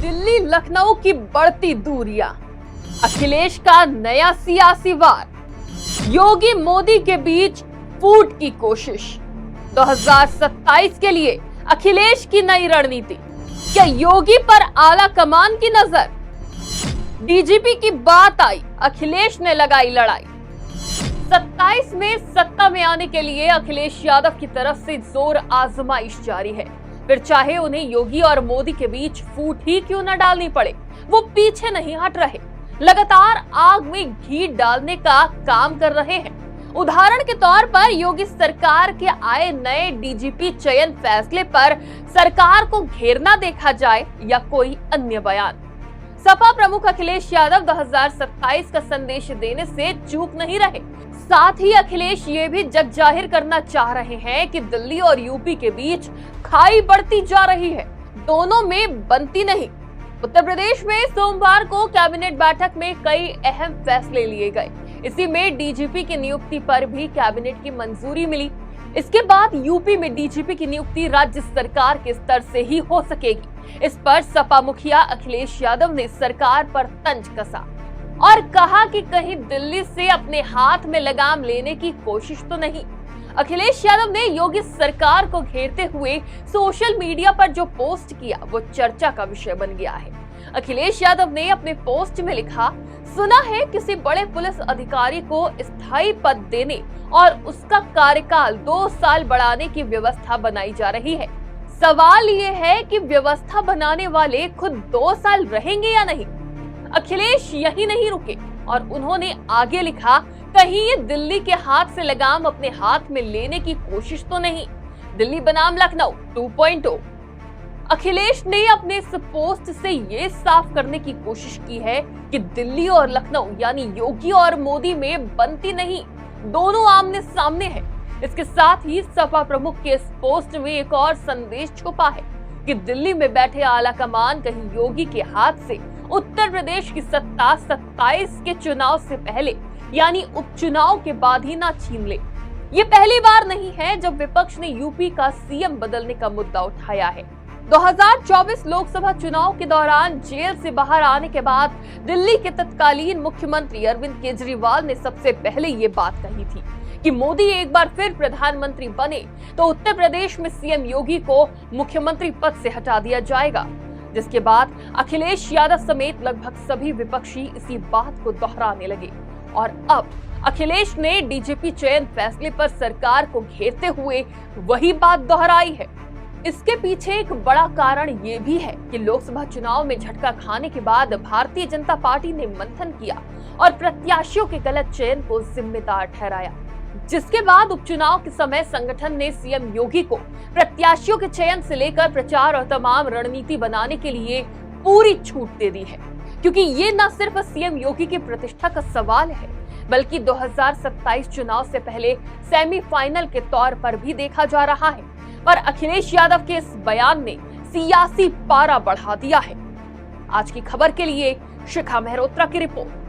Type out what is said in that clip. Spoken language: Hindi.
दिल्ली लखनऊ की बढ़ती दूरियां, अखिलेश का नया सियासी वार, योगी मोदी के बीच फूट की कोशिश, 2027 के लिए अखिलेश की नई रणनीति, क्या योगी पर आला कमान की नजर, डीजीपी की बात आई, अखिलेश ने लगाई लड़ाई। 27 में सत्ता में आने के लिए अखिलेश यादव की तरफ से जोर आजमाइश जारी है। फिर चाहे उन्हें योगी और मोदी के बीच फूट ही क्यों न डालनी पड़े, वो पीछे नहीं हट रहे, लगातार आग में घी डालने का काम कर रहे हैं। उदाहरण के तौर पर योगी सरकार के आए नए डीजीपी चयन फैसले पर सरकार को घेरना देखा जाए या कोई अन्य बयान। सपा प्रमुख अखिलेश यादव 2027 का संदेश देने से चूक नहीं रहे। साथ ही अखिलेश ये भी जग जाहिर करना चाह रहे हैं कि दिल्ली और यूपी के बीच खाई बढ़ती जा रही है, दोनों में बनती नहीं। उत्तर प्रदेश में सोमवार को कैबिनेट बैठक में कई अहम फैसले लिए गए। इसी में डीजीपी की नियुक्ति पर भी कैबिनेट की मंजूरी मिली। इसके बाद यूपी में डीजीपी की नियुक्ति राज्य सरकार के स्तर से ही हो सकेगी। इस पर सपा मुखिया अखिलेश यादव ने सरकार पर तंज कसा और कहा कि कहीं दिल्ली से अपने हाथ में लगाम लेने की कोशिश तो नहीं। अखिलेश यादव ने योगी सरकार को घेरते हुए सोशल मीडिया पर जो पोस्ट किया वो चर्चा का विषय बन गया है। अखिलेश यादव ने अपने पोस्ट में लिखा, सुना है किसी बड़े पुलिस अधिकारी को स्थायी पद देने और उसका कार्यकाल 2 साल बढ़ाने की व्यवस्था बनाई जा रही है। सवाल ये है कि व्यवस्था बनाने वाले खुद 2 साल रहेंगे या नहीं। अखिलेश यही नहीं रुके और उन्होंने आगे लिखा, कहीं ये दिल्ली के हाथ से लगाम अपने हाथ में लेने की कोशिश तो नहीं। दिल्ली बनाम लखनऊ 2.0। अखिलेश ने अपने इस पोस्ट से ये साफ करने की कोशिश की है कि दिल्ली और लखनऊ यानी योगी और मोदी में बनती नहीं, दोनों आमने सामने है। इसके साथ ही सपा प्रमुख के इस पोस्ट में एक और संदेश छुपा है कि दिल्ली में बैठे आला कमान कहीं योगी के हाथ से उत्तर प्रदेश की सत्ता 27 के चुनाव से पहले यानी उपचुनाव के बाद ही ना छीन ले। ये पहली बार नहीं है जब विपक्ष ने यूपी का सीएम बदलने का मुद्दा उठाया है। 2024 लोकसभा चुनाव के दौरान जेल से बाहर आने के बाद दिल्ली के तत्कालीन मुख्यमंत्री अरविंद केजरीवाल ने सबसे पहले ये बात कही थी कि मोदी एक बार फिर प्रधानमंत्री बने तो उत्तर प्रदेश में सीएम योगी को मुख्यमंत्री पद से हटा दिया जाएगा। जिसके बाद अखिलेश यादव समेत लगभग सभी विपक्षी इसी बात को दोहराने लगे और अब अखिलेश ने डीजीपी चयन फैसले पर सरकार को घेरते हुए वही बात दोहराई है। इसके पीछे एक बड़ा कारण ये भी है कि लोकसभा चुनाव में झटका खाने के बाद भारतीय जनता पार्टी ने मंथन किया और प्रत्याशियों के गलत चयन को जिम्मेदार ठहराया, जिसके बाद उपचुनाव के समय संगठन ने सीएम योगी को प्रत्याशियों के चयन से लेकर प्रचार और तमाम रणनीति बनाने के लिए पूरी छूट दे दी है, क्योंकि ये न सिर्फ सीएम योगी की प्रतिष्ठा का सवाल है बल्कि 2027 चुनाव से पहले सेमीफाइनल के तौर पर भी देखा जा रहा है। पर अखिलेश यादव के इस बयान ने सियासी पारा बढ़ा दिया है। आज की खबर के लिए शिखा मेहरोत्रा की रिपोर्ट।